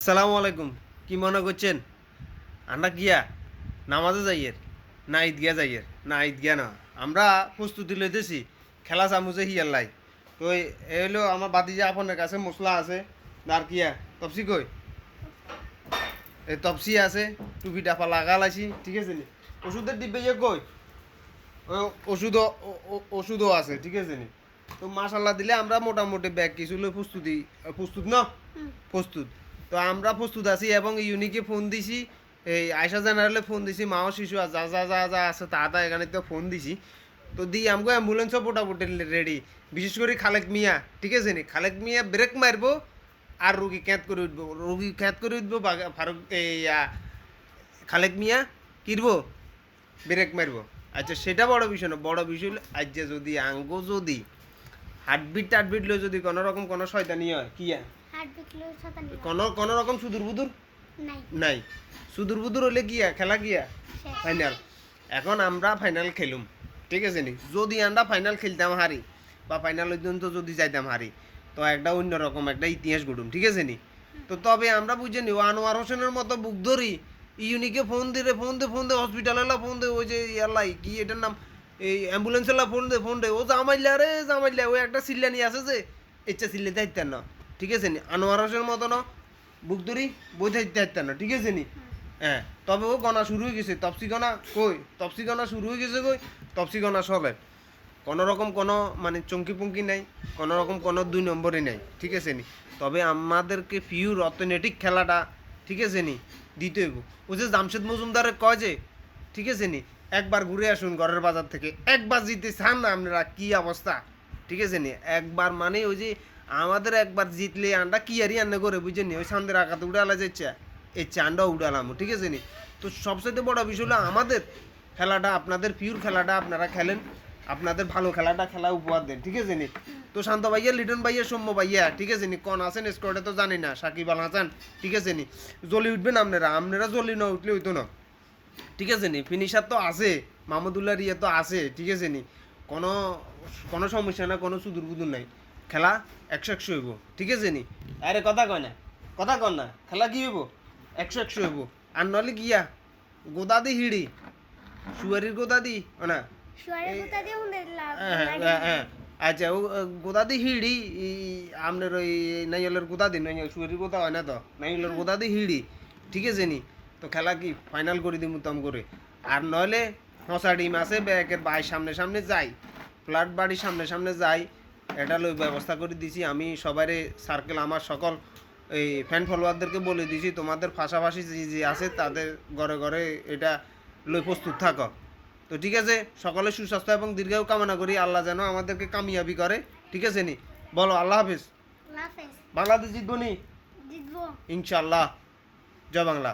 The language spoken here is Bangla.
আসসালামু আলাইকুম। কি মনে করছেন আমরা গিয়া নামাজে যাইয়ের না ঈদগিয়া যাইয়ের না ঈদগিয়া না আমরা প্রস্তুতি লইতেছি খেলা চামুচে হিয়ার লাই তো এই হলো আমার বাতিজা আপনার কাছে মশলা আছে আর কিয়া তপসি কই এই তপসি আছে টুপি টাপা লাগালাইছি ঠিক আছে নি ওষুধের ডিব্বে যে কই ওই ওষুধও আছে ঠিক আছে নি তো মাশাল্লাহ দিলে আমরা মোটামুটি ব্যাগ কিছু প্রস্তুত না প্রস্তুত তো আমরা প্রস্তুত আছি এবং ইউনিকে ফোন দিছি এই আয়সা জেনারেলে ফোন দিছি মাও শিশু আর যা যা যা যা আছে তা এখানে তো ফোন দিছি তো দিই আমাকে অ্যাম্বুলেন্সও মোটামুটি রেডি বিশেষ করে খালেক মিয়া ঠিক আছে নি খালেক মিয়া ব্রেক মারবো আর রুগী ক্যাঁত করে উঠবো ফারুক এই খালেক মিয়া কিরবো ব্রেক মারবো আচ্ছা সেটা বড় বিষয় না বড় বিষয় হলো আজ যদি আঙ্গ যদি হার্টবিট লই যদি কোনো রকম কোনো শয়তানি হয় কি কোনো রকম সুদূর বুদুর নাই সুদূর বুদুর হলে গিয়া খেলা গিয়া ফাইনাল এখন আমরা ফাইনাল খেলুম ঠিক আছে নি যদি আমরা ফাইনাল খেলতাম হারি বা ফাইনাল পর্যন্ত যদি যাইতাম হারি তো একটা অন্যরকম একটা ইতিহাস গড়ুম ঠিক আছে নি তো তবে আমরা বুঝে নি আনোয়ার হোসেনের মতো বুক ধরি ইউনিকে ফোন দে হসপিটালে ফোন দে ওই যে ইয়ালাই কি এটার নাম এই অ্যাম্বুলেন্সেলা ফোন দে ও জামাইলা ওই একটা সিল্লানি আছে যে ইচ্ছা সিল্লে দায়িত্ব না ঠিক আছে নি আনোয়ার হোসেনের মতো না বুক ধরি বই দায়িত্ব না ঠিক আছে নি হ্যাঁ তবে ও গণা শুরু হয়ে গেছে তপসি গণা শুরু হয়ে গেছে তপসি গণা সবের কোনো রকম কোনো মানে চঙ্কি পঙ্কি নাই কোনো রকম কোনো 2 নম্বরই নাই ঠিক আছে নি তবে আমাদেরকে পিওর অথেন্টিক খেলাটা ঠিক আছে নি দিতে হইব ও যে জামশেদ মজুমদারের কয় যে ঠিক আছে নি একবার ঘুরে আসুন ঘরের বাজার থেকে একবার জিতে চান না আপনারা কি অবস্থা ঠিক আছে নি একবার মানে ওই যে আমাদের একবার জিতলে আন্ডা কি আরি আন্না করে বুঝছেন নি ওই সান্দের আকাতে উড়ালা যাচ্ছে এই চান্ডা উড়ালাম ঠিক আছে নি তো সবচেয়ে বড় বিষয় হলো আমাদের খেলাটা আপনাদের পিওর খেলাটা আপনারা খেলেন আপনাদের ভালো খেলা উপহার দেন ঠিক আছে নি তো শান্ত ভাইয়া লিটন ভাইয়া সৌম্য ভাইয়া ঠিক আছে নি কোন আছেন স্কোয়াডে তো জানি না সাকিব আল হাসান ঠিক আছে নি জ্বলি উঠবেন আপনারা জ্বলি না উঠলে হইতো না ঠিক আছে নি ফিনিশার তো আছে মাহমুদুল্লাহ রিয়া তো আছে ঠিক আছে নি কোনো সমস্যা না কোনো সুদূর বুদুর নাই খেলা 100 হইব ঠিক আছে নি আরে কথা কয় না খেলা কি হইব 100 হইব আর নলে গিয়া গোদাদি হিড়ি সুয়ারির গোদাদি না আচ্ছা ও গোদাদি হিড়ি আপনার ওই নাইলের গোদাদি নাই সুয়ারির গোদা হয় না তো নাইলের গোদাদি হিড়ি ঠিক আছে নি তো খেলা কি ফাইনাল করে দিই মুতাম করে আর নইলে হসা ডিম আছে ব্যাগের বাই সামনে যাই ফ্ল্যাট বাড়ির সামনে যাই এটা লই ব্যবস্থা করে দিছি আমি সবারে সার্কেল আমার সকল এই ফ্যান ফলোয়ারদেরকে বলে দিছি তোমাদের পাশাপাশি যে আছে তাদের ঘরে এটা লই প্রস্তুত থাকো তো ঠিক আছে সকলের সুস্বাস্থ্য এবং দীর্ঘায়ু কামনা করি আল্লাহ যেন আমাদেরকে কামিয়াবি করে ঠিক আছে নি বলো আল্লাহ হাফিজ বাংলাদেশ জিতবো নি ইনশাআল্লাহ জয় বাংলা।